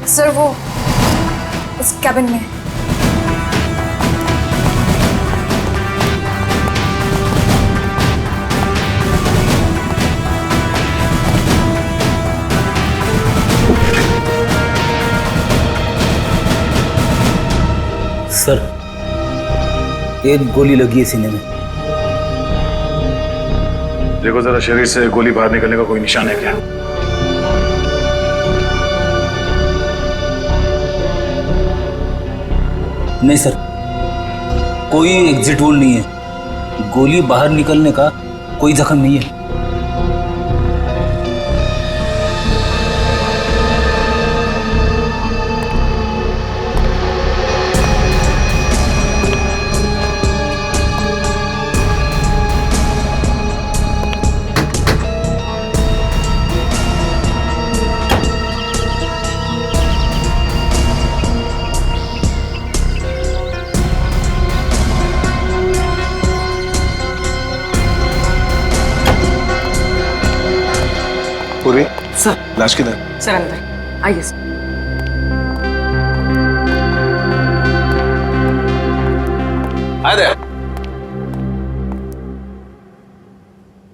Sir वो उस cabin में। सर, एक गोली लगी है सीने में। देखो जरा, शरीर से गोली बाहर निकलने का कोई निशान है क्या? नहीं सर, कोई एग्जिट वोल नहीं है। गोली बाहर निकलने का कोई जख्म नहीं है। पूर्वी, सर। लाश किधर? सर अंदर आइए सर।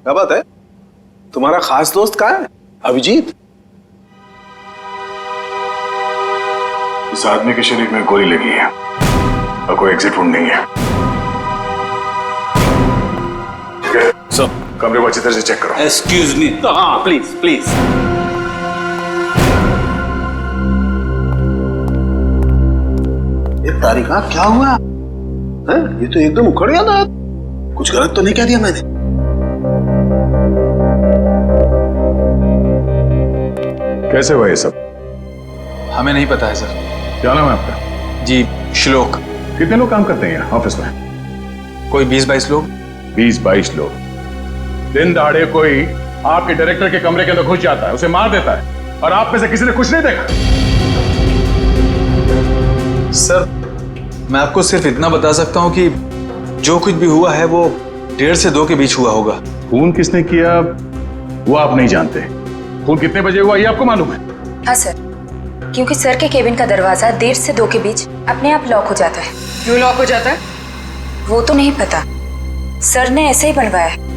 क्या बात है? तुम्हारा खास दोस्त कहाँ है? अभिजीत? इस आदमी के शरीर में गोली लगी है और कोई एग्जिट वुंड नहीं है। सर, कमरे को अच्छी तरह से चेक करो। Excuse me. हाँ प्लीज प्लीज। ये तारिका क्या हुआ है? ये तो एकदम उखड़ गया था। कुछ गलत तो नहीं कह दिया मैंने? कैसे हुआ ये सब? हमें नहीं पता है सर। क्या नाम है आपका? जी श्लोक। कितने लोग काम करते हैं यहाँ ऑफिस में? कोई 20-22 लोग। 20-22 लोग? दिन दहाड़े कोई आपके डायरेक्टर के कमरे के अंदर घुस जाता है, उसे मार देता है, और आप में से किसी ने कुछ नहीं देखा? सर मैं आपको सिर्फ इतना बता सकता हूँ कि जो कुछ भी हुआ है वो 1:30 से 2 के बीच हुआ होगा। खून किसने किया वो आप नहीं जानते। खून कितने बजे हुआ ये आपको मालूम है? हाँ सर, क्योंकि सर के केबिन का दरवाजा 1:30 से 2 के बीच अपने आप लॉक हो जाता है। क्यों लॉक हो जाता है? वो तो नहीं पता, सर ने ऐसे ही बनवाया है।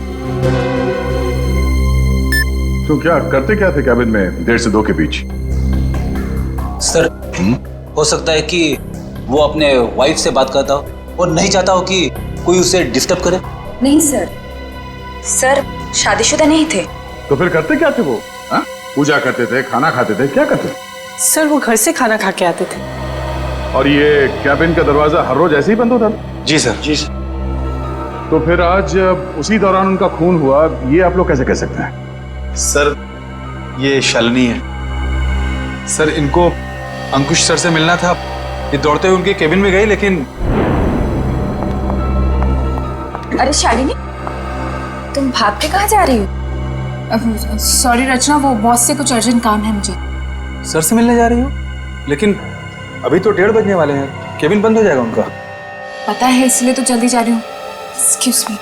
तो क्या करते क्या थे कैबिन में 1:30 से 2 के बीच? सर, हो सकता है कि वो अपने वाइफ से बात करता हो और नहीं चाहता हो कि कोई उसे डिस्टर्ब करे। नहीं सर, सर शादीशुदा नहीं थे। तो फिर करते क्या थे वो? हाँ? पूजा करते थे, खाना खाते थे, क्या करते थे? सर वो घर से खाना खा के आते थे। और ये कैबिन का दरवाजा हर रोज ऐसे ही बंद होता था? जी सर। जी सर। तो फिर आज उसी दौरान उनका खून हुआ, ये आप लोग कैसे कह सकते हैं? सर ये शालिनी है। सर इनको अंकुश सर से मिलना था, ये दौड़ते हुए उनके केबिन में गए, लेकिन अरे शालिनी, तुम भाग के कहाँ जा रही हो? सॉरी रचना, वो बॉस से कुछ अर्जेंट काम है मुझे। सर से मिलने जा रही हो? लेकिन अभी तो 1:30 बजने वाले हैं, केबिन बंद हो जाएगा उनका। पता है, इसलिए तो जल्दी जा रही हूँ। Excuse me.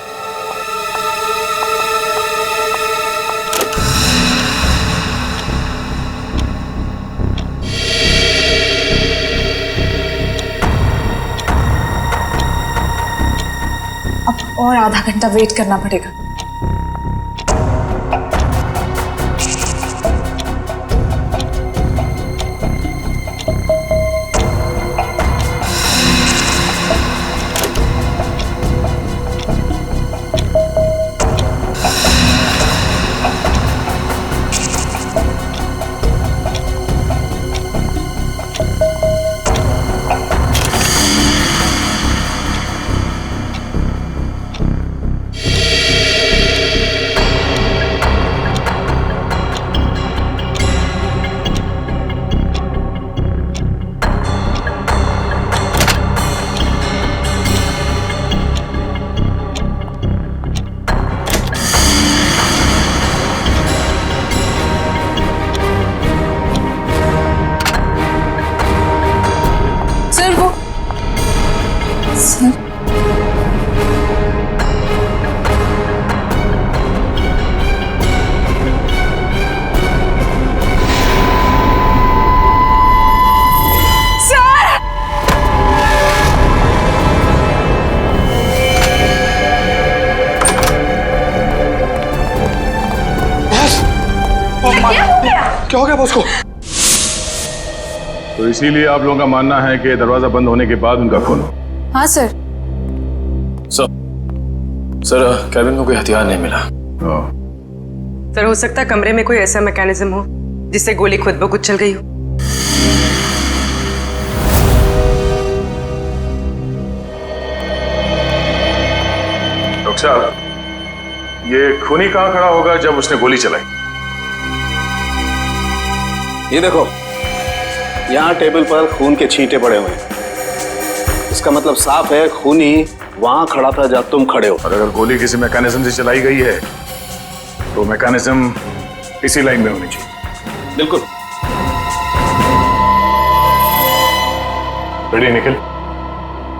अब और आधा घंटा वेट करना पड़ेगा। तो इसीलिए आप लोगों का मानना है कि दरवाजा बंद होने के बाद उनका खून हो। हाँ सर। सर कैबिन में कोई हथियार नहीं मिला। सर हो सकता है कमरे में कोई ऐसा मैकेनिज्म हो जिससे गोली खुद ब खुद चल गई हो। डॉक्टर साहब, ये खूनी कहाँ खड़ा होगा जब उसने गोली चलाई? ये देखो, यहाँ टेबल पर खून के छींटे पड़े हुए हैं। इसका मतलब साफ है खूनी वहां खड़ा था जब तुम खड़े हो। और अगर गोली किसी मैकेनिज्म से चलाई गई है तो मैकेनिज्म इसी लाइन में होनी चाहिए। बिल्कुल। रेडी निखिल,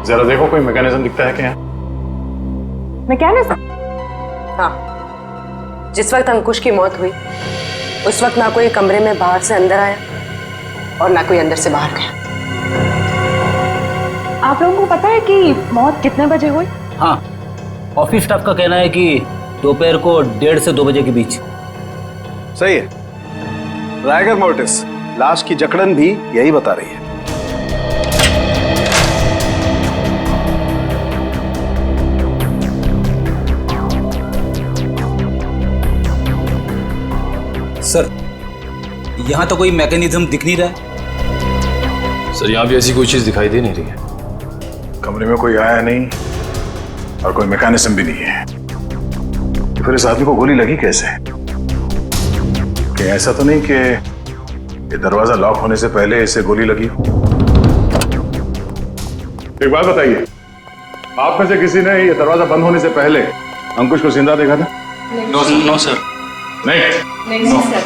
जरा देखो कोई मैकेनिज्म दिखता है क्या? मैकेनिज्म? हाँ, जिस वक्त अंकुश की मौत हुई उस वक्त ना कोई कमरे में बाहर से अंदर आया और ना कोई अंदर से बाहर गया। आप लोगों को पता है कि मौत कितने बजे हुई? हाँ, ऑफिस स्टाफ का कहना है कि दोपहर को 1:30 से 2 बजे के बीच। सही है। रायगर मोर्टिस लाश की जकड़न भी यही बता रही है। सर, यहाँ तो कोई मैकेनिज्म दिख नहीं रहा है। सर यहाँ भी ऐसी कोई चीज दिखाई दे नहीं रही है। कमरे में कोई आया नहीं और कोई मैकेनिज्म भी नहीं है, तो फिर इस आदमी को गोली लगी कैसे? कि ऐसा तो नहीं कि ये दरवाजा लॉक होने से पहले इसे गोली लगी हो? एक बात बताइए, आप में से किसी ने ये दरवाजा बंद होने से पहले अंकुश को जिंदा देखा था? No sir. नहीं सर।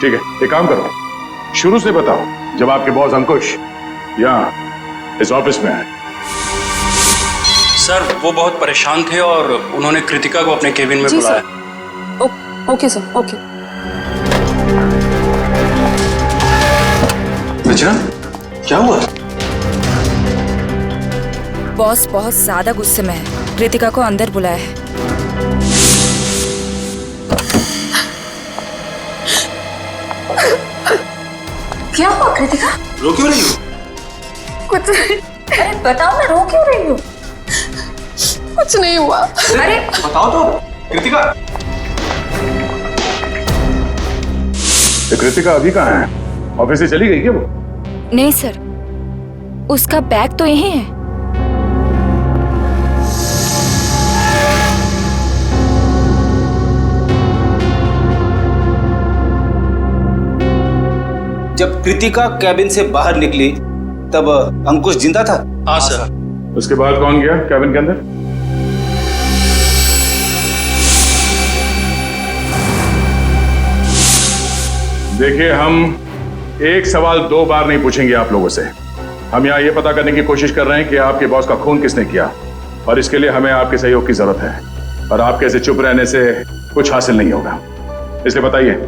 ठीक है, एक काम करो, शुरू से बताओ जब आपके बॉस अंकुश यहाँ इस ऑफिस में आए। सर वो बहुत परेशान थे और उन्होंने कृतिका को अपने केबिन में जी बुलाया। Sir. Okay sir, okay. Rachna, क्या हुआ? बॉस बहुत ज्यादा गुस्से में है, कृतिका को अंदर बुलाया है। क्या हुआ कृतिका? रो क्यों रही हो? कुछ नहीं। अरे बताओ ना, रो क्यों रही हो? कुछ नहीं हुआ। अरे बताओ तो कृतिका। तो कृतिका अभी कहाँ है? ऑफिस से चली गई क्या वो? नहीं सर, उसका बैग तो यही है। जब कृतिका कैबिन से बाहर निकली तब अंकुश जिंदा था? हाँ सर। उसके बाद कौन गया कैबिन के अंदर? देखिए, हम एक सवाल 2 बार नहीं पूछेंगे आप लोगों से। हम यहाँ ये पता करने की कोशिश कर रहे हैं कि आपके बॉस का खून किसने किया, और इसके लिए हमें आपके सहयोग की जरूरत है। और आपके ऐसे चुप रहने से कुछ हासिल नहीं होगा, इसलिए बताइए,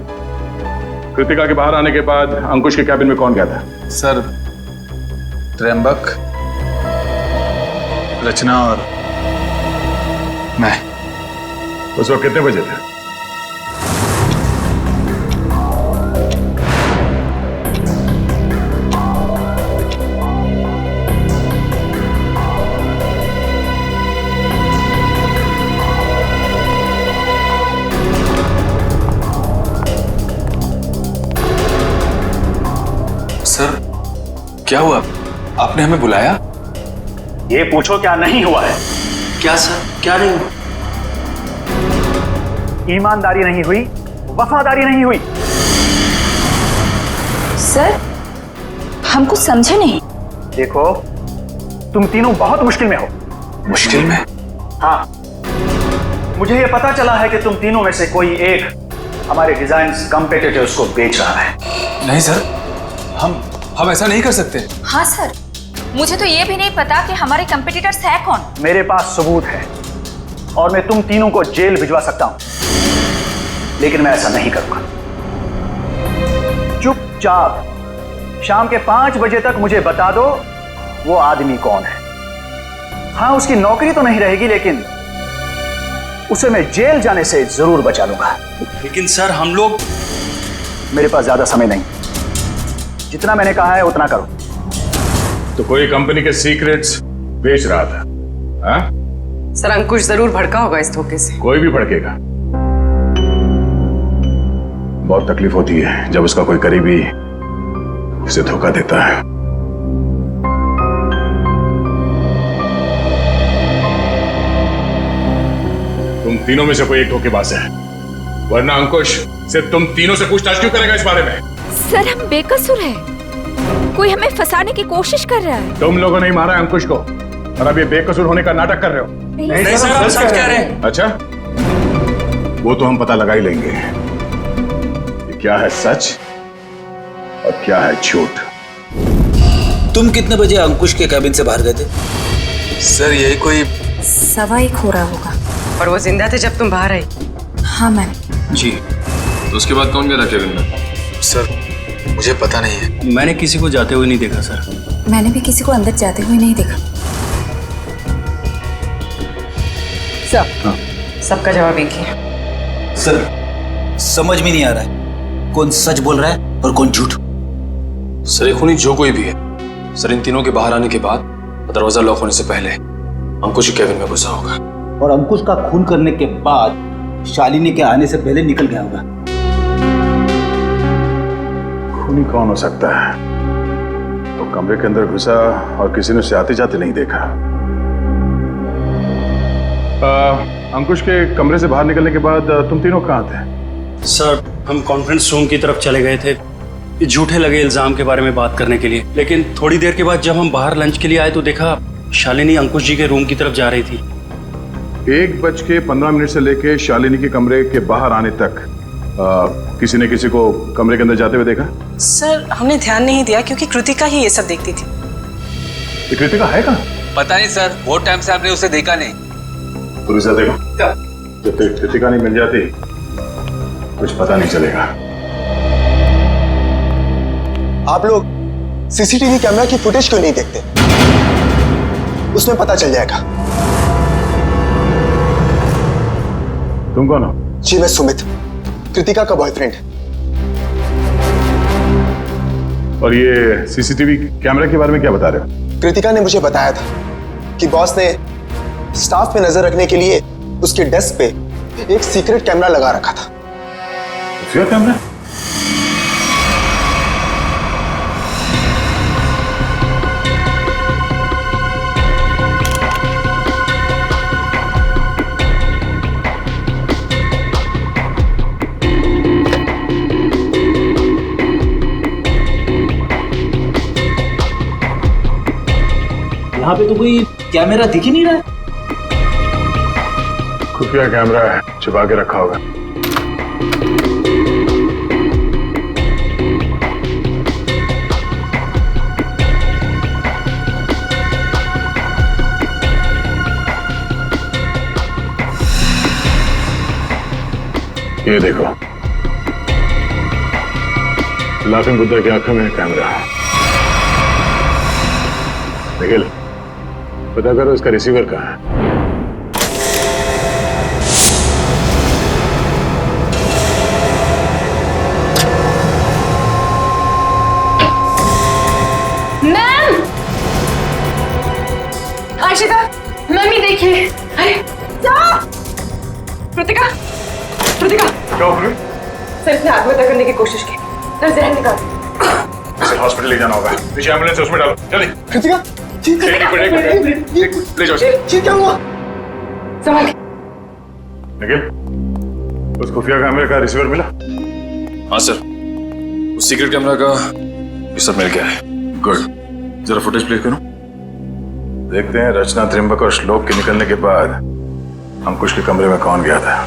कृतिका के बाहर आने के बाद अंकुश के कैबिन में कौन गया था? सर, त्र्यंबक, रचना और मैं। उस वक्त कितने बजे थे? सर, क्या हुआ? आपने हमें बुलाया? ये पूछो क्या नहीं हुआ है। क्या सर, क्या नहीं हुआ? ईमानदारी नहीं हुई, वफादारी नहीं हुई। सर, हम कुछ समझे नहीं। देखो, तुम तीनों बहुत मुश्किल में हो। मुश्किल में? हाँ, मुझे ये पता चला है कि तुम तीनों में से कोई एक हमारे डिजाइन कॉम्पिटिटर्स को बेच रहा है। नहीं सर, हम ऐसा नहीं कर सकते। हाँ सर, मुझे तो ये भी नहीं पता कि हमारे कंपटीटर्स है कौन। मेरे पास सबूत है और मैं तुम तीनों को जेल भिजवा सकता हूं, लेकिन मैं ऐसा नहीं करूंगा। चुपचाप शाम के 5 बजे तक मुझे बता दो वो आदमी कौन है। हाँ, उसकी नौकरी तो नहीं रहेगी, लेकिन उसे मैं जेल जाने से जरूर बचा लूंगा। लेकिन सर हम लोग। मेरे पास ज्यादा समय नहीं, जितना मैंने कहा है उतना करो। तो कोई कंपनी के सीक्रेट्स बेच रहा था? हाँ? सर अंकुश जरूर भड़का होगा इस धोखे से। कोई भी भड़केगा। बहुत तकलीफ होती है जब उसका कोई करीबी उसे धोखा देता है। तुम तीनों में से कोई एक धोखेबाज है, वरना अंकुश सिर्फ तुम तीनों से पूछताछ क्यों करेगा इस बारे में? सर हम बेकसूर हैं। कोई हमें फंसाने की कोशिश कर रहा है। तुम लोगों ने ही मारा अंकुश को और अब ये बेकसूर होने का नाटक कर रहे हो। नहीं सर, हम सच कह रहे हैं। अच्छा, वो तो हम पता लगा ही लेंगे कि क्या है सच और क्या है झूठ। तुम कितने बजे अंकुश के कैबिन से बाहर गए थे? सर यही कोई 1:15 हो रहा होगा। और वो जिंदा थे जब तुम बाहर आई? हाँ मैम। जी, तो उसके बाद कौन गया था केबिन में? सर मुझे पता नहीं है। मैंने किसी को जाते हुए नहीं देखा सर। मैंने भी किसी को अंदर जाते हुए नहीं देखा। सबका जवाब एक ही है। सर समझ में नहीं आ रहा है कौन सच बोल रहा है और कौन झूठ। सर खूनी जो कोई भी है, सर इन तीनों के बाहर आने के बाद दरवाजा लॉक होने से पहले अंकुश के कैबिन में घुसा होगा और अंकुश का खून करने के बाद शालिनी के आने से पहले निकल गया होगा। खूनी कौन हो सकता है? तो कमरे के अंदर घुसा और किसी ने उसे आते जाते नहीं देखा। अंकुश के कमरे से बाहर निकलने के बाद तुम तीनों कहाँ थे? सर हम कॉन्फ्रेंस रूम की तरफ चले गए थे ये झूठे लगे इल्जाम के बारे में बात करने के लिए, लेकिन थोड़ी देर के बाद जब हम बाहर लंच के लिए आए तो देखा शालिनी अंकुश जी के रूम की तरफ जा रही थी। 1:15 से लेके शालिनी के कमरे के बाहर आने तक किसी ने किसी को कमरे के अंदर जाते हुए देखा? सर हमने ध्यान नहीं दिया क्योंकि कृतिका ही ये सब देखती थी। ये कृतिका है कहाँ? पता नहीं सर, बहुत टाइम से आपने उसे देखा नहीं। पुलिस देखो, जब तक कृतिका नहीं मिल जाती कुछ पता नहीं चलेगा। आप लोग सीसीटीवी कैमरा की फुटेज क्यों नहीं देखते? उसमें पता चल जाएगा। तुम कौन हो? जी मैं सुमित, कृतिका का बॉयफ्रेंड। और ये सीसीटीवी कैमरा के बारे में क्या बता रहे हो? कृतिका ने मुझे बताया था कि बॉस ने स्टाफ पे नजर रखने के लिए उसके डेस्क पे एक सीक्रेट कैमरा लगा रखा था। खुफिया कैमरा? यहाँ पे तो कोई कैमरा दिख ही नहीं रहा है। खुफिया कैमरा है, छुपा के रखा होगा। ये देखो, लाफिंग बुद्धा की आंखों में कैमरा है। निखिल, पता करो इसका रिसीवर कहाँ है। मैम! आशिता, मम्मी देखिए। कृतिका, कृतिका। क्या हो? सर इसने आत्महत्या करने की कोशिश की। सर जहर निकाल। इसे हॉस्पिटल ले जाना होगा। पीछे एम्बुलेंस उसमें डालो, जल्दी। कृतिका, ठीक है। एक मिनट, ले जाओ। ठीक क्या हुआ? संभाल। निखिल, उस खुफिया कैमरे का रिसीवर मिला? हाँ सर, उस सीक्रेट कैमरा का ये सब मिल गया है। गुड, जरा फुटेज प्ले करो। देखते हैं रचना, त्रिंबक और श्लोक के निकलने के बाद अंकुश के कमरे में कौन गया था।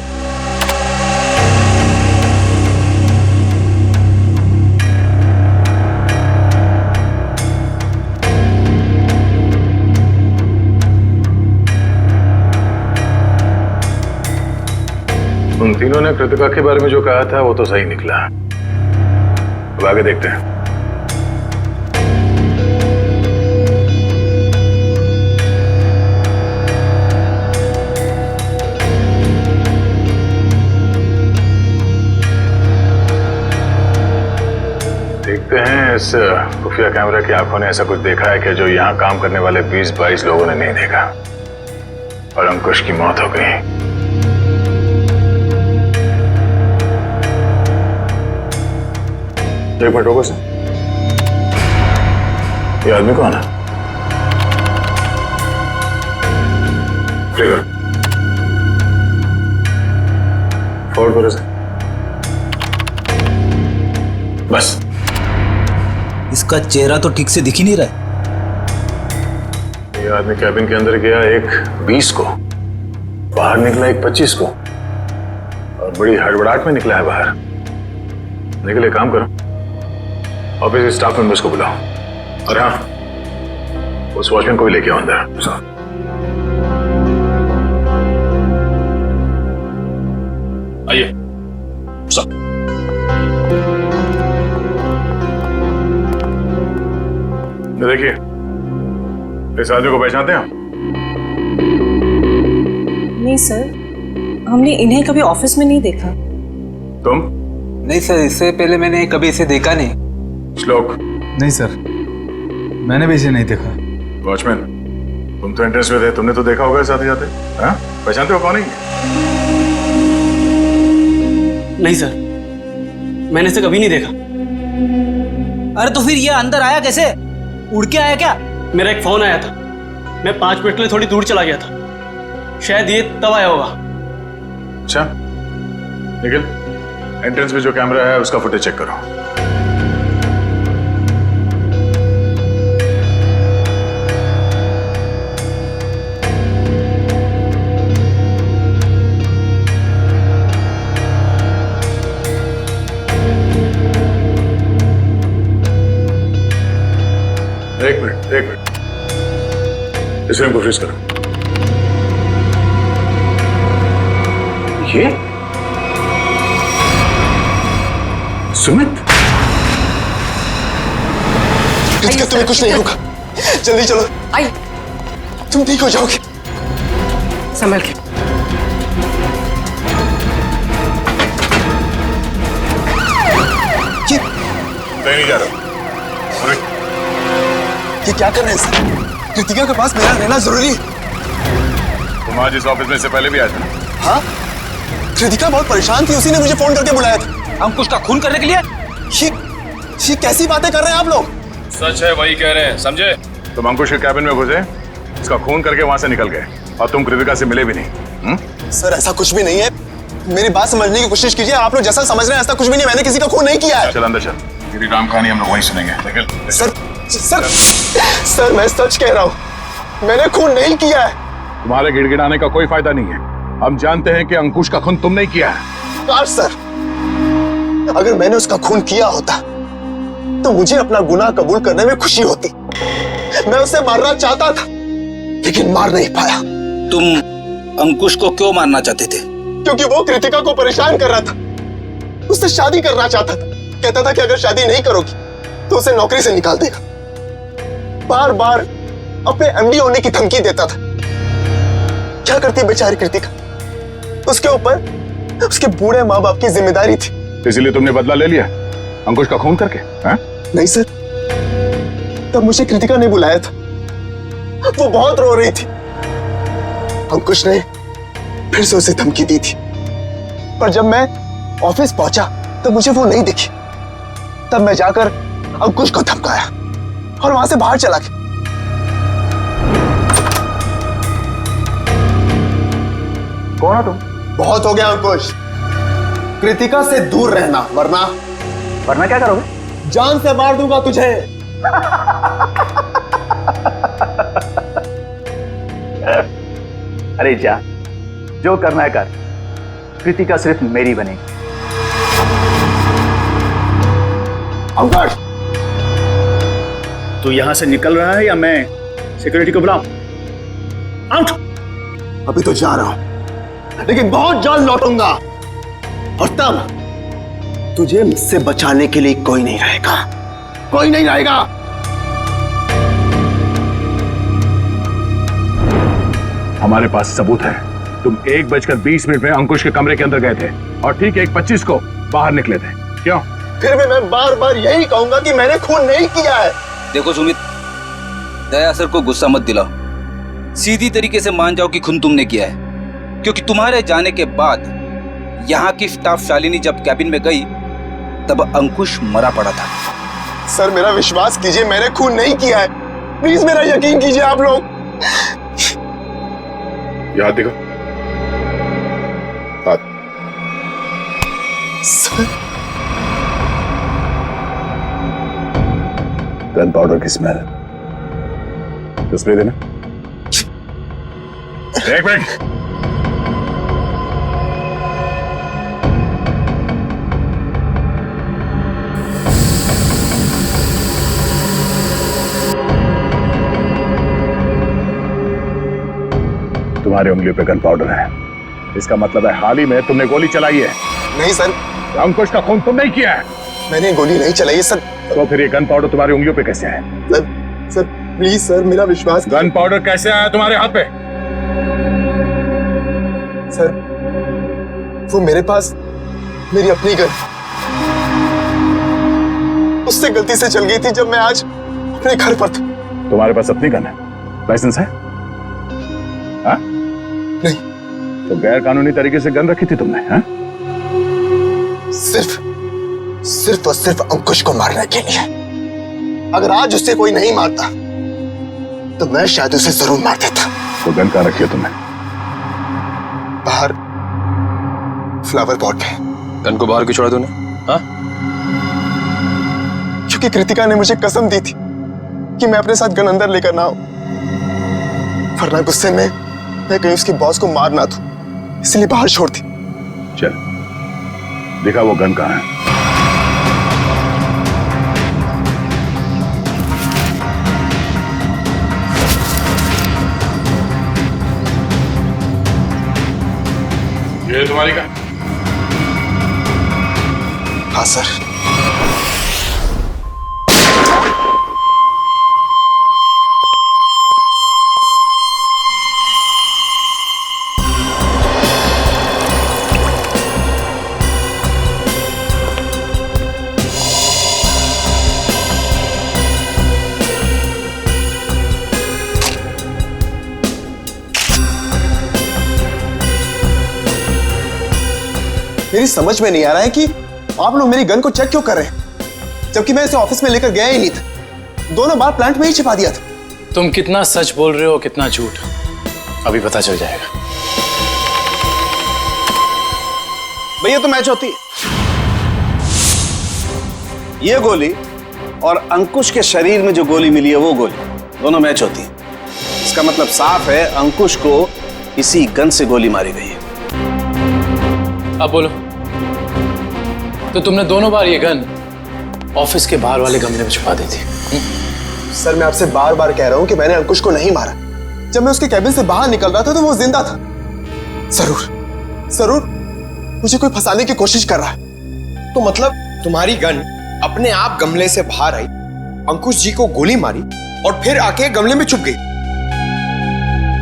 उन तीनों ने कृतिका के बारे में जो कहा था वो तो सही निकला। अब आगे देखते हैं। देखते हैं इस खुफिया कैमरे की आंखों ने ऐसा कुछ देखा है कि जो यहाँ काम करने वाले 20-22 लोगों ने नहीं देखा, और अंकुश की मौत हो गई। एक मिनट रुको सर, ये आदमी कौन है? फोन करो सर। बस इसका चेहरा तो ठीक से दिख ही नहीं रहा है। ये आदमी कैबिन के अंदर गया एक 20 को, बाहर निकला एक 25 को, और बड़ी हड़बड़ाहट में निकला है बाहर। निकले, काम करो, ऑफिस के स्टाफ मेंबर्स को बुलाओ, और हाँ, उस वॉचमैन को भी लेके आओ अंदर। आइए सब। देखिए, इस आदमी को पहचानते हैं आप? नहीं सर, हमने इन्हें कभी ऑफिस में नहीं देखा। तुम? नहीं सर, इससे पहले मैंने कभी इसे देखा नहीं। श्लोक? नहीं सर, मैंने भी इसे नहीं देखा। वॉचमैन, तुम तो एंट्रेंस में थे, तुमने तो देखा होगा साथ ही जाते। हाँ, पहचानते हो कौन है? नहीं सर, मैंने इसे कभी नहीं देखा। अरे तो फिर ये अंदर आया कैसे? उड़ के आया क्या? मेरा एक फोन आया था, मैं 5 मिनट के लिए थोड़ी दूर चला गया था, शायद ये तब आया होगा। अच्छा, निखिल, एंट्रेंस में जो कैमरा है उसका फुटेज चेक करो। एक मिनट, इस फिल्म को फ्रीज करो। ये सुमित? कृतिका, तुम्हें कुछ नहीं होगा, जल्दी चलो। आई, तुम ठीक हो जाओगे। संभल के। नहीं जा रहा। ये क्या कर रहे हैं सर? कृतिका के पास मेरा रहना जरूरी है। तुम आज इस ऑफिस में से पहले भी आए थे ना? हाँ, कृतिका बहुत परेशान थी, उसी ने मुझे फोन करके बुलाया था। अंकुश का खून करने के लिए? ये कैसी बातें कर रहे हैं आप लोग? सच है, वही कह रहे हैं, समझे? तुम अंकुश के कैबिन में घुसे, इसका खून करके वहां से निकल गए, और तुम कृतिका से मिले भी नहीं। सर, ऐसा कुछ भी नहीं है, मेरी बात समझने की कोशिश कीजिए। आप लोग जैसा समझ रहे हैं ऐसा कुछ भी नहीं, मैंने किसी का खून नहीं किया है। चल अंदर चल, तेरी राम कहानी हम लोग वहीं सुनेंगे। सर, मैं सच कह रहा हूँ, मैंने खून नहीं किया है। तुम्हारे गिड़गिड़ाने का कोई फायदा नहीं है, हम जानते हैं कि अंकुश का खून तुम नहीं किया है। काश सर, अगर मैंने उसका खून किया होता तो मुझे अपना गुनाह कबूल करने में खुशी होती। मैं उसे मारना चाहता था, लेकिन मार नहीं पाया। तुम अंकुश को क्यों मारना चाहते थे? क्योंकि वो कृतिका को परेशान कर रहा था, उससे शादी करना चाहता था। कहता था कि अगर शादी नहीं करोगी तो उसे नौकरी से निकाल देगा। बार बार अपने एमडी होने की धमकी देता था। क्या करती बेचारी कृतिका, उसके ऊपर उसके बूढ़े माँ बाप की जिम्मेदारी थी। इसलिए तुमने बदला ले लिया अंकुश का खून करके? नहीं सर, तब मुझे कृतिका ने बुलाया था, वो बहुत रो रही थी। अंकुश ने फिर से उसे धमकी दी थी, पर जब मैं ऑफिस पहुंचा तब मुझे वो नहीं दिखी। तब मैं जाकर अंकुश को धमकाया और वहां से बाहर चला गया। कौन है तुम? बहुत हो गया अंकुश, कृतिका से दूर रहना, वरना क्या करोगे? जान से मार दूंगा तुझे। अरे जा, जो करना है कर, कृतिका सिर्फ मेरी बनेगी। अंकुश, तू यहां से निकल रहा है या मैं सिक्योरिटी को बुलाऊं? आउट। अभी तो जा रहा हूं, लेकिन बहुत जल्द लौटूंगा, और तब तुझे मुझसे बचाने के लिए कोई नहीं रहेगा, कोई नहीं रहेगा। हमारे पास सबूत है, तुम 1:20 में अंकुश के कमरे के अंदर गए थे और ठीक 1:25 को बाहर निकले थे। क्यों? फिर भी मैं बार बार यही कहूंगा कि मैंने खून नहीं किया है। देखो सुमित, दया सर को गुस्सा मत दिलाओ, सीधी तरीके से मान जाओ कि खून तुमने किया है, क्योंकि तुम्हारे जाने के बाद यहाँ की स्टाफ शालिनी जब कैबिन में गई तब अंकुश मरा पड़ा था। सर मेरा विश्वास कीजिए, मैंने खून नहीं किया है, प्लीज मेरा यकीन कीजिए आप लोग। याद देखो, हाथ। सर गन पाउडर की स्मेल, स्प्रे देना। एक मिनट, तुम्हारी उंगलियों पे गन पाउडर है, इसका मतलब है हाल ही में तुमने गोली चलाई है। नहीं सर, अंकुश का खून तुम नहीं किया है। मैंने गोली नहीं चलाई है सर। तो फिर ये गन पाउडर तुम्हारी उंगलियों पे कैसे आया? सर प्लीज सर मेरा विश्वास। गन पाउडर कैसे आया तुम्हारे हाथ पे? सर वो मेरे पास मेरी अपनी गन, उससे गलती से चल गई थी जब मैं आज अपने घर पर था। तुम्हारे पास अपनी गन है? लाइसेंस है? हाँ? नहीं। तो गैर कानूनी तरीके से गन रखी थी तुमने? हाँ? सिर्फ और सिर्फ अंकुश को मारने के लिए। अगर आज उससे कोई नहीं मारता तो मैं शायद उसे जरूर मार देता। तो गन कहाँ रखी है तुमने? बाहर फ्लावर पॉट में। गन को बाहर क्यों छोड़ा तूने? हाँ? क्योंकि कृतिका ने मुझे कसम दी थी कि मैं अपने साथ गन अंदर लेकर ना आऊं, वरना गुस्से में मैं कहीं उसकी बॉस को मार ना दूं, इसलिए बाहर छोड़ दी। चल दिखा वो गन कहाँ है। ये तुम्हारी गन? हाँ सर। मेरी समझ में नहीं आ रहा है कि आप लोग मेरी गन को चेक क्यों कर रहे हैं, जबकि मैं इसे ऑफिस में लेकर गया ही नहीं था। दोनों बार प्लांट में ही छिपा दिया था। तुम कितना सच बोल रहे हो कितना झूठ अभी पता चल जाएगा। भैया तो मैच होती है। ये गोली और अंकुश के शरीर में जो गोली मिली है वो गोली, दोनों मैच होती है। इसका मतलब साफ है अंकुश को इसी गन से गोली मारी गई है। अब बोलो, तो तुमने दोनों बार ये गन ऑफिस के बाहर वाले गमले में छुपा दी थी? सर मैं आपसे बार बार कह रहा हूं कि मैंने अंकुश को नहीं मारा। जब मैं उसके कैबिन से बाहर निकल रहा था तो वो जिंदा था। जरूर मुझे कोई फंसाने की कोशिश कर रहा है। तो मतलब तुम्हारी गन अपने आप गमले से बाहर आई, अंकुश जी को गोली मारी और फिर आके गमले में छुप गई।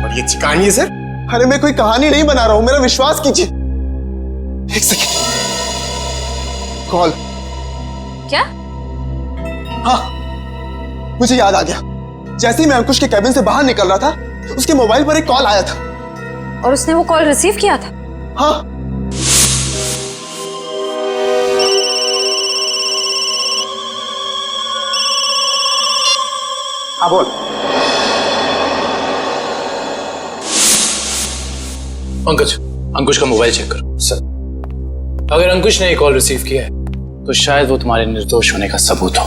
और ये कहानी है सर? अरे मैं कोई कहानी नहीं बना रहा हूं, मेरा विश्वास कीजिए। एक सेकंड, कॉल। क्या? हाँ मुझे याद आ गया। जैसे ही मैं अंकुश के कैबिन से बाहर निकल रहा था उसके मोबाइल पर एक कॉल आया था। और उसने वो कॉल रिसीव किया था? हाँ। हाँ बोल। पंकज, अंकुश का मोबाइल चेक करो। सर। अगर अंकुश ने ये कॉल रिसीव किया है तो शायद वो तुम्हारे निर्दोष होने का सबूत हो।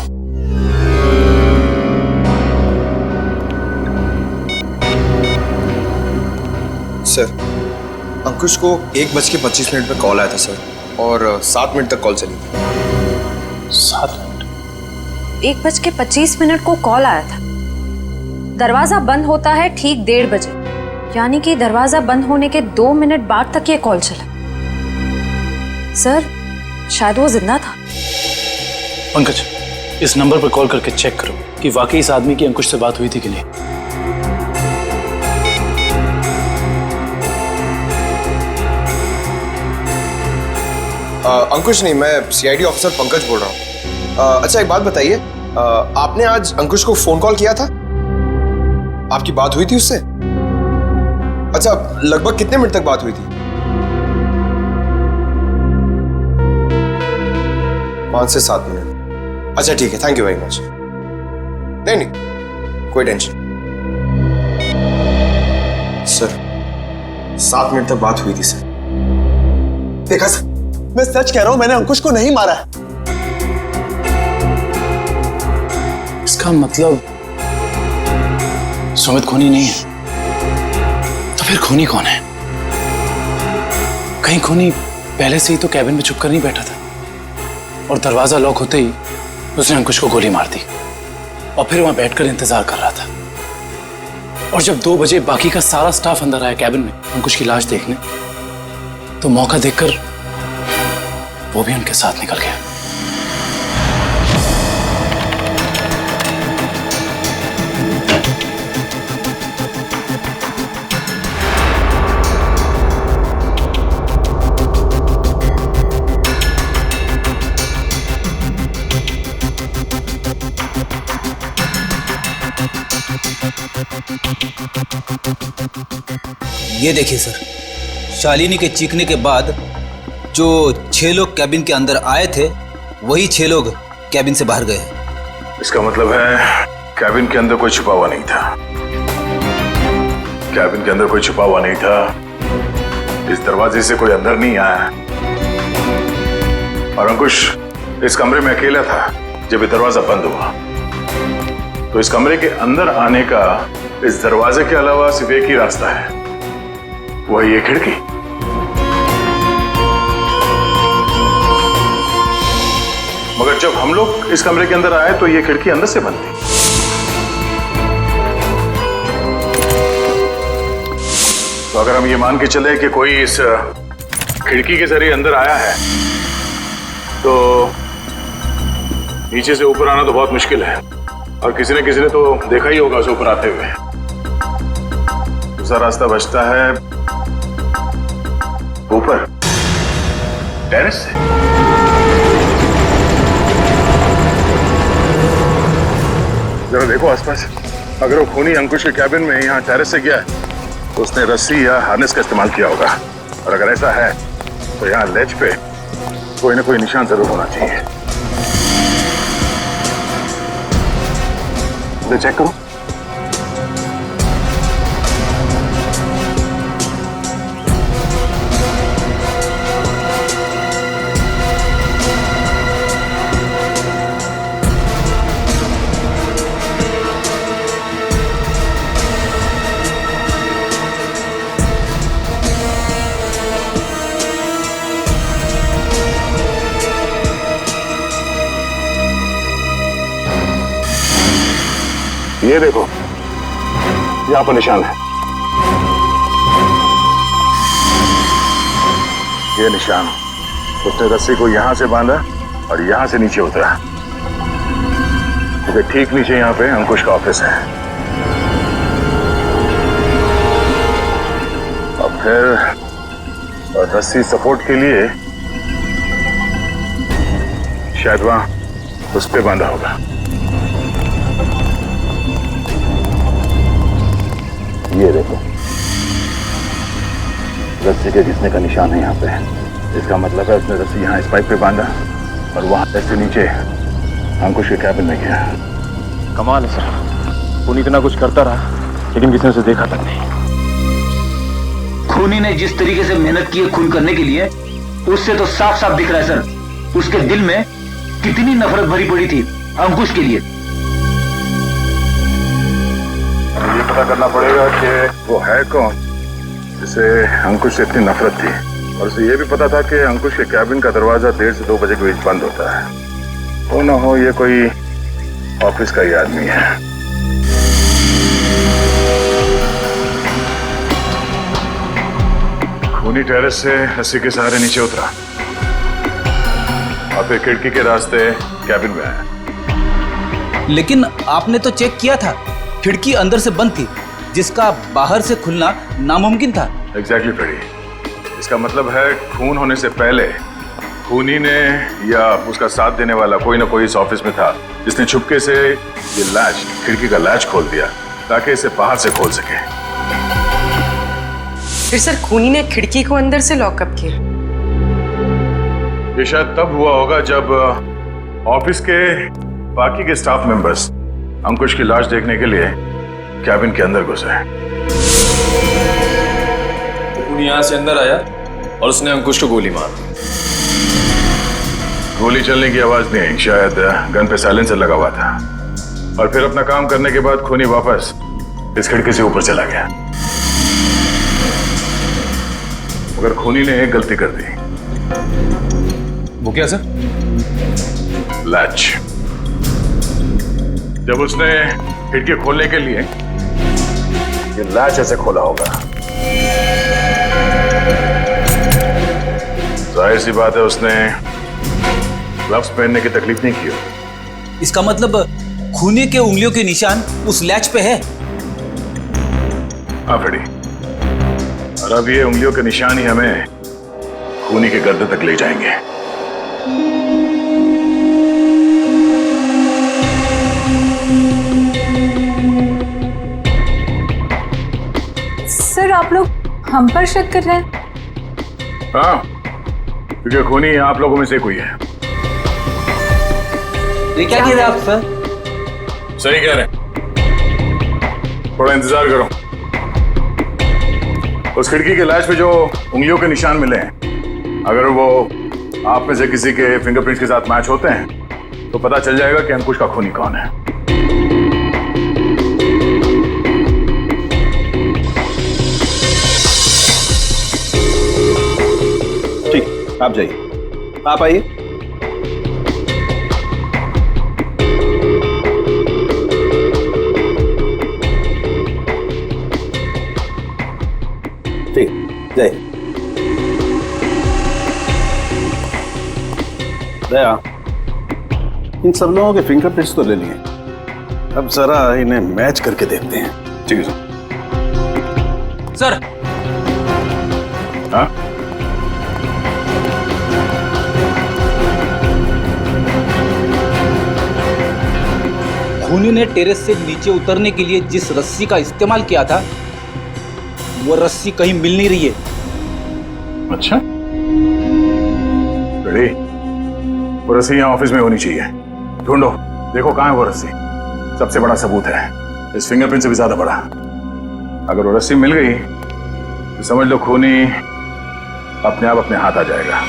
सर अंकुश को 1:25 पे कॉल आया था सर, और 7 मिनट तक कॉल चली थी। 7 मिनट? 1:25 को कॉल आया था। दरवाजा बंद होता है ठीक 1:30 बजे, यानी कि दरवाजा बंद होने के 2 मिनट बाद तक ये कॉल चला। सर शायद वो जिंदा था। पंकज, इस नंबर पर कॉल करके चेक करो कि वाकई इस आदमी की अंकुश से बात हुई थी कि नहीं। अंकुश नहीं, मैं सीआईडी ऑफिसर पंकज बोल रहा हूँ। अच्छा एक बात बताइए, आपने आज अंकुश को फोन कॉल किया था? आपकी बात हुई थी उससे? अच्छा, लगभग कितने मिनट तक बात हुई थी? 5 से 7 मिनट। अच्छा ठीक है, थैंक यू वेरी मच। नहीं, कोई टेंशन। सर 7 मिनट तक बात हुई थी सर। देखा सर, मैं सच कह रहा हूं, मैंने अंकुश को नहीं मारा है। इसका मतलब सुमित खूनी नहीं है, तो फिर खूनी कौन है? कहीं खूनी पहले से ही तो कैबिन में छुपकर नहीं बैठा था और दरवाजा लॉक होते ही उसने अंकुश को गोली मार दी और फिर वहां बैठकर इंतजार कर रहा था। और जब 2 बजे बाकी का सारा स्टाफ अंदर आया कैबिन में अंकुश की लाश देखने, तो मौका देखकर वो भी उनके साथ निकल गया। ये देखिए सर, शालिनी के चीखने के बाद जो 6 लोग कैबिन के अंदर आए थे, वही 6 लोग कैबिन से बाहर गए। इसका मतलब है कैबिन के अंदर कोई छुपा हुआ नहीं था। कैबिन के अंदर कोई छुपा हुआ नहीं था। इस दरवाजे से कोई अंदर नहीं आया और अंकुश इस कमरे में अकेला था जब ये दरवाजा बंद हुआ। तो इस कमरे के अंदर आने का इस दरवाजे के अलावा सिर्फ एक ही रास्ता है, वही ये खिड़की। मगर जब हम लोग इस कमरे के अंदर आए तो ये खिड़की अंदर से बंद थी। तो अगर हम ये मान के चले कि कोई इस खिड़की के जरिए अंदर आया है, तो नीचे से ऊपर आना तो बहुत मुश्किल है और किसी ने तो देखा ही होगा उसे ऊपर आते हुए। दूसरा रास्ता बचता है ऊपर टेरेस से। जरा देखो आसपास, अगर वो खूनी अंकुश के कैबिन में यहाँ टेरेस से गया तो उसने रस्सी या हार्नेस का इस्तेमाल किया होगा, और अगर ऐसा है तो यहाँ लेज पे कोई ना कोई निशान जरूर होना चाहिए। तो चेक करो। ये देखो, यहां पर निशान है। ये निशान, उसने रस्सी को यहां से बांधा और यहां से नीचे उतरा, क्योंकि ठीक नीचे यहां पे अंकुश का ऑफिस है। और फिर रस्सी सपोर्ट के लिए शायद वहां उस पे बांधा होगा। ये देखो, रस्सी के घिसने का निशान है यहाँ पे। इसका मतलब है उसने रस्सी यहाँ इस पाइप पे बांधा और वहां से नीचे अंकुश के कैबिन में गया। कमाल है सर, खूनी इतना कुछ करता रहा लेकिन किसी ने उसे देखा तक नहीं। खूनी ने जिस तरीके से मेहनत की है खून करने के लिए, उससे तो साफ साफ दिख रहा है सर, उसके दिल में कितनी नफरत भरी पड़ी थी अंकुश के लिए। ये पता करना पड़ेगा कि वो है कौन जिसे अंकुश से इतनी नफरत थी, और उसे ये भी पता था कि अंकुश के कैबिन का दरवाजा 1:30 से 2 बजे के बीच बंद होता है। तो ना हो ये कोई ऑफिस का ही आदमी है। खूनी टेरेस से रस्सी के सहारे नीचे उतरा और फिर खिड़की के रास्ते कैबिन में आया। लेकिन आपने तो चेक किया था, खिड़की अंदर से बंद थी, जिसका बाहर से खुलना नामुमकिन था। एग्जैक्टली फ्रेडी, इसका मतलब है खून होने से पहले खूनी ने या उसका साथ देने वाला कोई ना कोई इस ऑफिस में था जिसने छुपके से ये लैच, खिड़की का लैच खोल दिया ताकि इसे बाहर से खोल सके। फिर सर खूनी ने खिड़की को अंदर से लॉकअप किया। ये शायद तब हुआ होगा जब ऑफिस के बाकी के स्टाफ मेंबर्स अंकुश की लाश देखने के लिए कैबिन के अंदर घुसे। खूनी यहाँ से अंदर आया और उसने अंकुश को गोली मार दी। गोली चलने की आवाज नहीं, शायद गन पे साइलेंसर लगा हुआ था। और फिर अपना काम करने के बाद खूनी वापस इस खिड़की से ऊपर चला गया। मगर खूनी ने एक गलती कर दी। वो क्या सर? लैच। जब उसने खिड़की खोलने के लिए ये लैच ऐसे खोला होगा, जाहिर सी बात है उसने ग्लव्स पहनने की तकलीफ नहीं की हो। इसका मतलब खूनी के उंगलियों के निशान उस लैच पे है। हाँ फ्रेडी, और अब ये उंगलियों के निशान ही हमें खूनी के गर्दन तक ले जाएंगे। सर आप लोग हम पर शक कर रहे हैं? हाँ, क्योंकि खूनी आप लोगों में से कोई है। ये क्या कह रहे हैं आप सर? सही कह रहे हैं। थोड़ा इंतजार करो। उस खिड़की के लैच पे जो उंगलियों के निशान मिले हैं, अगर वो आप में से किसी के फिंगरप्रिंट्स के साथ मैच होते हैं तो पता चल जाएगा कि अंकुश का खूनी कौन है। ठीक, आप जाइए। आप आइए। ठीक, जाइए। दया, इन सब लोगों के फिंगरप्रिंट्स तो ले लिए, अब जरा इन्हें मैच करके देखते हैं। ठीक है सर। सर, हाँ? खूनी ने टेरेस से नीचे उतरने के लिए जिस रस्सी का इस्तेमाल किया था वो रस्सी कहीं मिल नहीं रही है। अच्छा, रेडी? वो रस्सी यहाँ ऑफिस में होनी चाहिए। ढूंढो, देखो कहाँ है वो रस्सी। सबसे बड़ा सबूत है, इस फिंगरप्रिंट से भी ज्यादा बड़ा। अगर वो रस्सी मिल गई तो समझ लो खूनी अपने आप अपने हाथ आ जाएगा।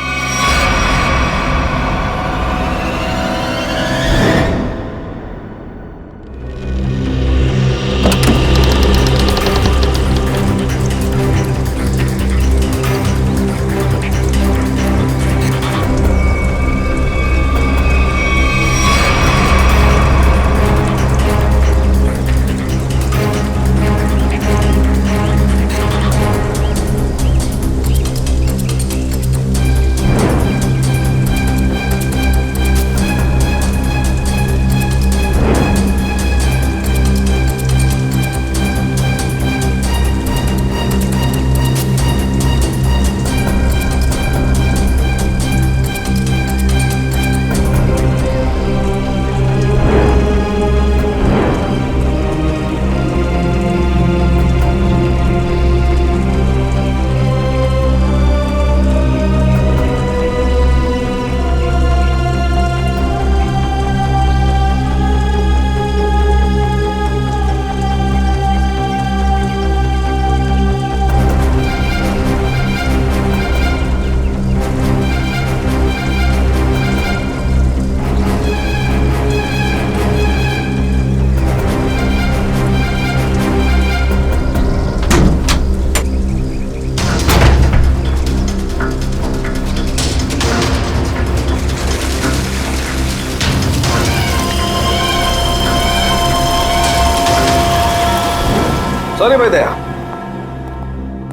सॉरी भाई दया।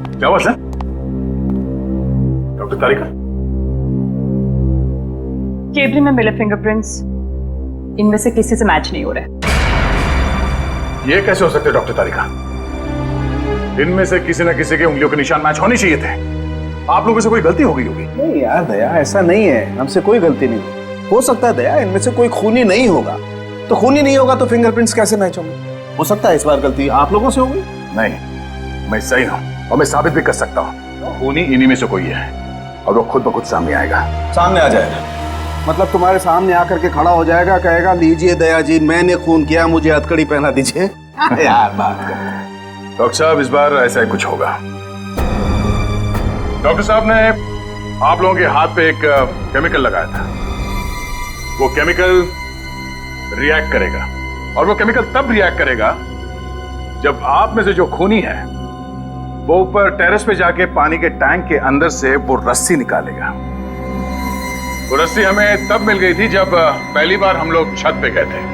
क्या हुआ सर? डॉक्टर तारिका, केबल में मिले फिंगरप्रिंट्स इनमें से किसी से मैच नहीं हो रहे। ये कैसे हो सकते हैं डॉक्टर तारिका? इनमें से किसी न किसी के उंगलियों के निशान मैच होने चाहिए थे। आप लोगों से कोई गलती हो गई होगी। नहीं यार दया, ऐसा नहीं है, हमसे कोई गलती नहीं। हो सकता है दया इनमें से कोई खूनी नहीं होगा, तो खूनी नहीं होगा तो फिंगरप्रिंट्स कैसे मैच होंगे? हो सकता है इस बार गलती आप लोगों से होगी। नहीं, मैं सही हूँ और मैं साबित भी कर सकता हूँ। खूनी इन्हीं में से कोई है और वो खुद ब खुद सामने आएगा। सामने आ जाएगा मतलब तुम्हारे सामने आकर के खड़ा हो जाएगा, कहेगा लीजिए दया जी मैंने खून किया, मुझे हथकड़ी पहना दीजिए। यार बात कर। डॉक्टर साहब इस बार ऐसा ही कुछ होगा। डॉक्टर साहब ने आप लोगों के हाथ पे एक केमिकल लगाया था। वो केमिकल रिएक्ट करेगा और वो केमिकल तब रिएक्ट करेगा जब आप में से जो खूनी है वो ऊपर टेरेस पे जाके पानी के टैंक के अंदर से वो रस्सी निकालेगा। वो रस्सी हमें तब मिल गई थी जब पहली बार हम लोग छत पे गए थे।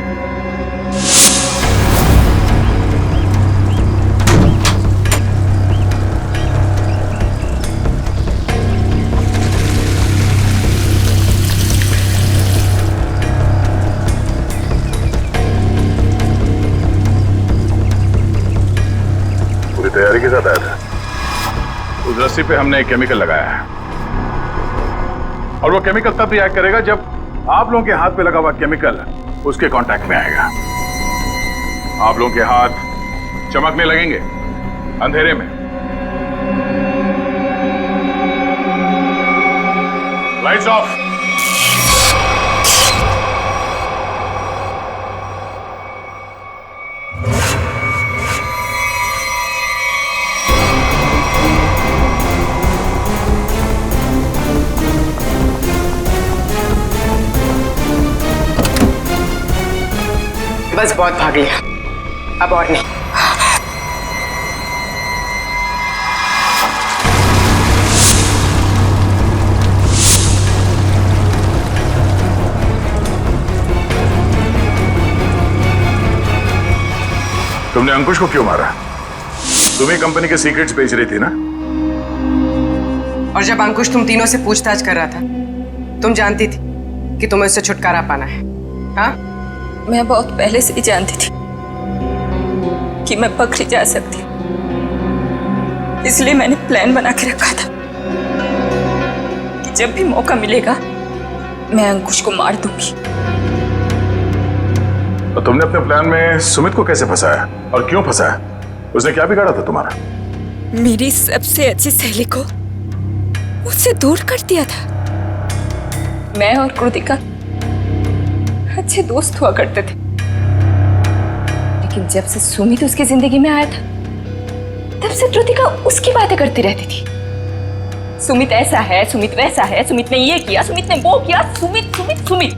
पूरी तैयारी के साथ आया था। उस रस्सी पे हमने एक केमिकल लगाया है और वो केमिकल तब रिएक्ट करेगा जब आप लोगों के हाथ पे लगा हुआ केमिकल उसके कांटेक्ट में आएगा। आप लोगों के हाथ चमकने लगेंगे अंधेरे में। Lights off. बस बहुत भाग लिया, अब और नहीं। तुमने अंकुश को क्यों मारा? तुम ही कंपनी के सीक्रेट्स बेच रही थी ना? और जब अंकुश तुम तीनों से पूछताछ कर रहा था, तुम जानती थी कि तुम्हें उससे छुटकारा पाना है। हाँ, मैं बहुत पहले से ही जानती थी कि मैं पकड़ी जा सकती हूँ, इसलिए मैंने प्लान बना के रखा था कि जब भी मौका मिलेगा मैं अंकुश को मार दूंगी। तो तुमने अपने प्लान में सुमित को कैसे फंसाया और क्यों फंसाया? उसने क्या बिगाड़ा था तुम्हारा? मेरी सबसे अच्छी सहेली को मुझसे दूर कर दिया था। मैं और कृतिका अच्छे दोस्त हुआ करते थे, लेकिन जब से सुमित उसकी जिंदगी में आया था तब से कृतिका उसकी बातें करती रहती थी। सुमित ऐसा है, सुमित वैसा है, सुमित ने ये किया, सुमित ने वो किया, सुमित सुमित सुमित।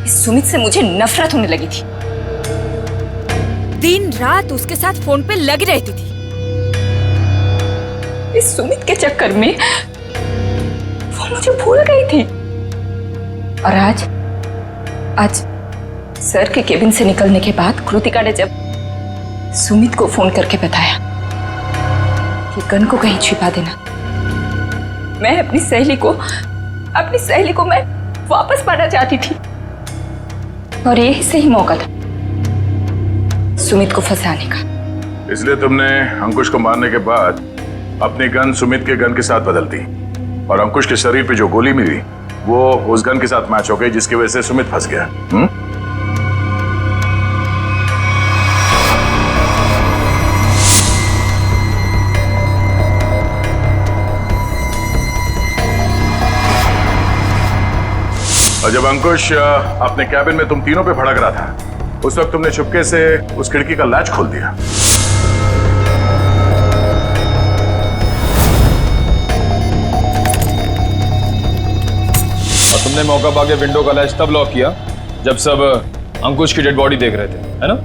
इस सुमित से मुझे नफरत होने लगी थी। दिन रात उसके साथ फोन पे लगी रहती थी। इस सुमित के चक्कर में वो मुझे भूल गई थी। और आज सर के केबिन से निकलने के बाद कृतिका ने जब सुमित को फोन करके बताया कि गन को कहीं छिपा देना, मैं अपनी सहेली को मैं वापस पाना चाहती थी और यही सही मौका था सुमित को फंसाने का। इसलिए तुमने अंकुश को मारने के बाद अपनी गन सुमित के गन के साथ बदल दी और अंकुश के शरीर पे जो गोली मिली वो उस गन के साथ मैच हो गई, जिसकी वजह से सुमित फंस गया। और जब अंकुश अपने कैबिन में तुम तीनों पे भड़क रहा था, उस वक्त तुमने चुपके से उस खिड़की का लैच खोल दिया। और तुमने मौका पाके विंडो का लैच तब लॉक किया जब सब अंकुश की डेड बॉडी देख रहे थे, है ना?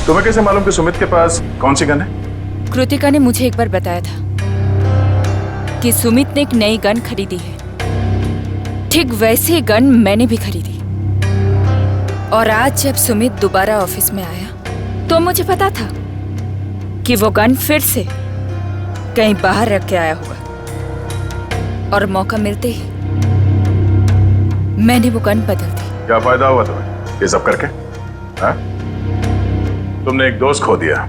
तुम्हें कैसे मालूम कि सुमित के पास कौन सी गन है? कृतिका ने मुझे एक बार बताया था कि सुमित ने एक नई गन खरीदी है। ठीक वैसी गन मैंने भी खरीदी। और आज जब सुमित दोबारा ऑफिस में आया तो मुझे पता था कि वो गन फिर से कहीं बाहर रख के आया होगा और मौका मिलते ही मैंने वो गन बदल दी। क्या फायदा हुआ तुम्हें ये सब करके? हाँ? तुमने एक दोस्त खो दिया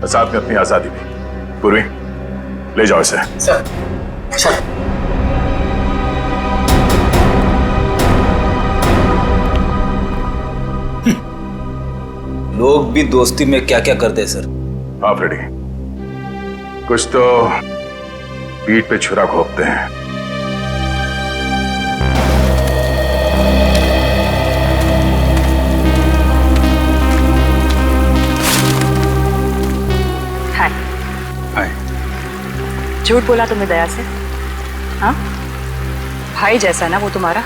और साथ में अपनी आजादी भी। पूर्वी, ले जाओ इसे। Sir, sir. लोग भी दोस्ती में क्या क्या करते हैं सर। हाँ फ्रेडी, कुछ तो पीठ पे छुरा घोंपते हैं। हाय। हाय। झूठ बोला तुमने दया से? हाँ, भाई जैसा ना वो तुम्हारा,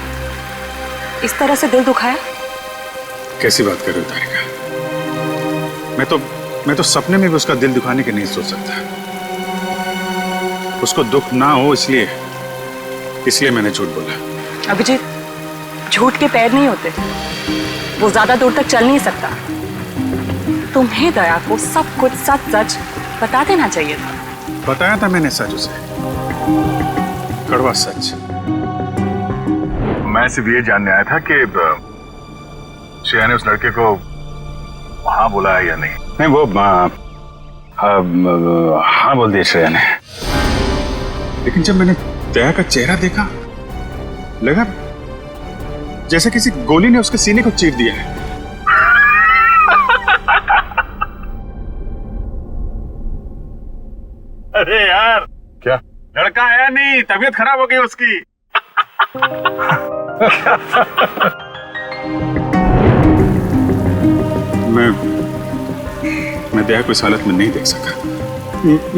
इस तरह से दिल दुखाया? कैसी बात कर रहे हो तारिका? मैं तो सपने में भी उसका दिल दुखाने की नहीं सोच सकता। उसको दुख ना हो इसलिए मैंने झूठ बोला। अभिजीत, झूठ के पैर नहीं होते, वो ज्यादा दूर तक चल नहीं सकता। तुम्हें दया को सब कुछ सच सच बता देना चाहिए था। बताया था मैंने सच उसे, कड़वा सच। मैं सिर्फ ये जानने आया था कि श्रेया ने उस लड़के को हाँ बोला है या नहीं। नहीं, वो हाँ बोल दिया श्रेया ने, लेकिन जब मैंने दया का चेहरा देखा लगा जैसे किसी गोली ने उसके सीने को चीर दिया है। अरे यार, क्या लड़का आया नहीं, तबीयत खराब हो गई उसकी। मैं दया को इस हालत में नहीं देख सका।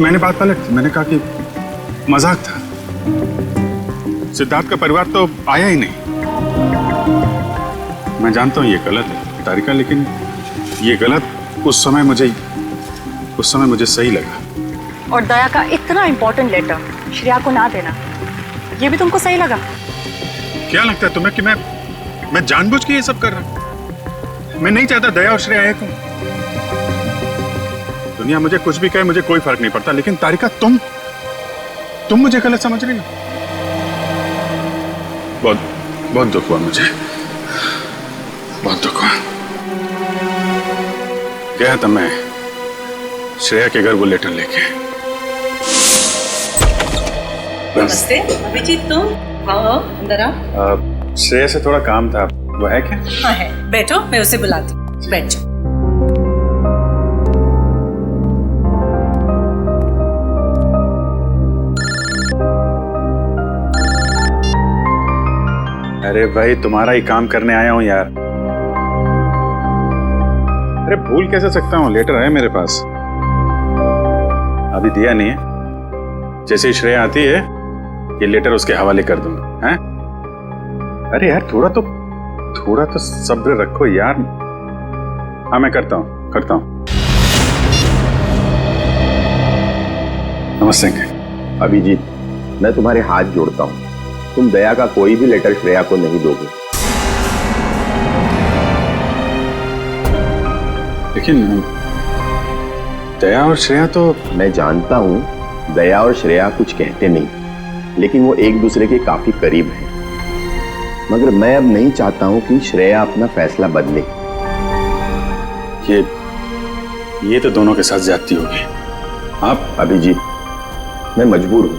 मैंने बात पलट दी, मैंने कहा कि मजाक था। सिद्धार्थ का परिवार तो आया ही नहीं। मैं जानता हूं ये गलत है तारिका, लेकिन ये गलत उस समय मुझे सही लगा। और दया का इतना इंपॉर्टेंट लेटर श्रेया को ना देना, ये भी तुमको सही लगा? क्या लगता है तुम्हें कि मैं जानबूझ के ये सब कर रहा हूं? मैं नहीं चाहता दया और श्रेया को। दुनिया मुझे कुछ भी कहे, मुझे कोई फर्क नहीं पड़ता, लेकिन तारिका तुम मुझे गलत समझ रही हो। बहुत दुख हुआ मुझे, बहुत दुख हुआ। गया था मैं श्रेया के घर वो लेटर लेके। नमस्ते अभिजीत, तुम आओ अंदर आओ। श्रेया से थोड़ा काम था, वो है क्या? हाँ है, बैठो, मैं उसे बुलाती हूँ, बैठ जाओ। अरे भाई, तुम्हारा ही काम करने आया हूं यार। अरे भूल कैसे सकता हूं, लेटर है मेरे पास, अभी दिया नहीं है। जैसे ही श्रेया आती है ये लेटर उसके हवाले कर दूंगा। हैं? अरे यार थोड़ा तो सब्र रखो यार। हाँ मैं करता हूँ। नमस्ते। अभिजीत, मैं तुम्हारे हाथ जोड़ता हूँ, तुम दया का कोई भी लेटर श्रेया को नहीं दोगे। लेकिन दया और श्रेया तो... मैं जानता हूं दया और श्रेया कुछ कहते नहीं, लेकिन वो एक दूसरे के काफी करीब हैं। मगर मैं अब नहीं चाहता हूं कि श्रेया अपना फैसला बदले। ये तो दोनों के साथ ज्यादती होगी। आप... अभिजीत, मैं मजबूर हूं।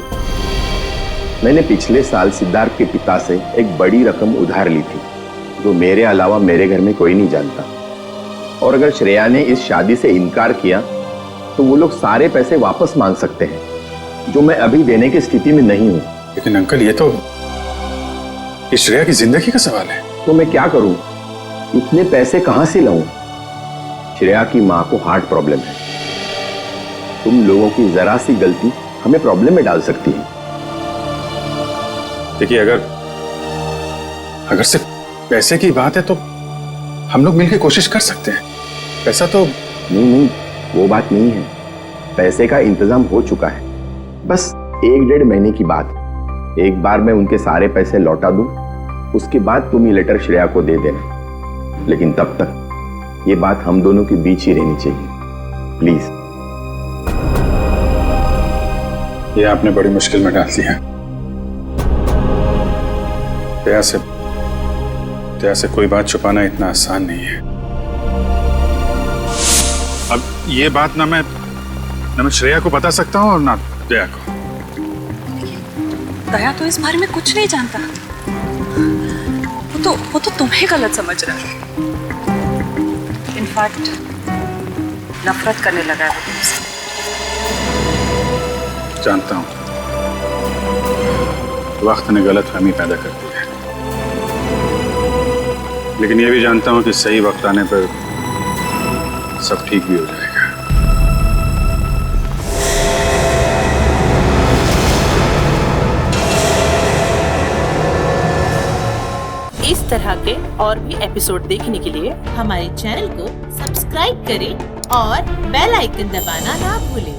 मैंने पिछले साल सिद्धार्थ के पिता से एक बड़ी रकम उधार ली थी, जो मेरे अलावा मेरे घर में कोई नहीं जानता। और अगर श्रेया ने इस शादी से इनकार किया तो वो लोग सारे पैसे वापस मांग सकते हैं, जो मैं अभी देने की स्थिति में नहीं हूं। लेकिन अंकल, ये तो श्रेया की जिंदगी का सवाल है। तो मैं क्या करूं? इतने पैसे कहां से लाऊं? श्रेया की मां को हार्ट प्रॉब्लम है। तुम लोगों की जरा सी गलती हमें प्रॉब्लम में डाल सकती है। देखिए, अगर सिर्फ पैसे की बात है तो हम लोग मिलकर कोशिश कर सकते हैं। पैसा तो... नहीं, वो बात नहीं है। पैसे का इंतजाम हो चुका है, बस 1-1.5 महीने की बात। एक बार मैं उनके सारे पैसे लौटा दूं, उसके बाद तुम ये लेटर श्रेया को दे देना। लेकिन तब तक ये बात हम दोनों के बीच ही रहनी चाहिए, प्लीज। ये आपने बड़ी मुश्किल में डाल दिया। दया से कोई बात छुपाना इतना आसान नहीं है। अब ये बात ना मैं श्रेया को बता सकता हूँ और ना दया को। दया तो इस बारे में कुछ नहीं जानता। वो तो तुम्हें गलत समझ रहा है। इनफैक्ट नफरत करने लगा है वो तुमसे। जानता हूँ, वक्त ने गलतफहमी पैदा कर दी है, लेकिन ये भी जानता हूँ कि सही वक्त आने पर सब ठीक भी हो जाएगा। इस तरह के और भी एपिसोड देखने के लिए हमारे चैनल को सब्सक्राइब करें और बेल आइकन दबाना ना भूलें।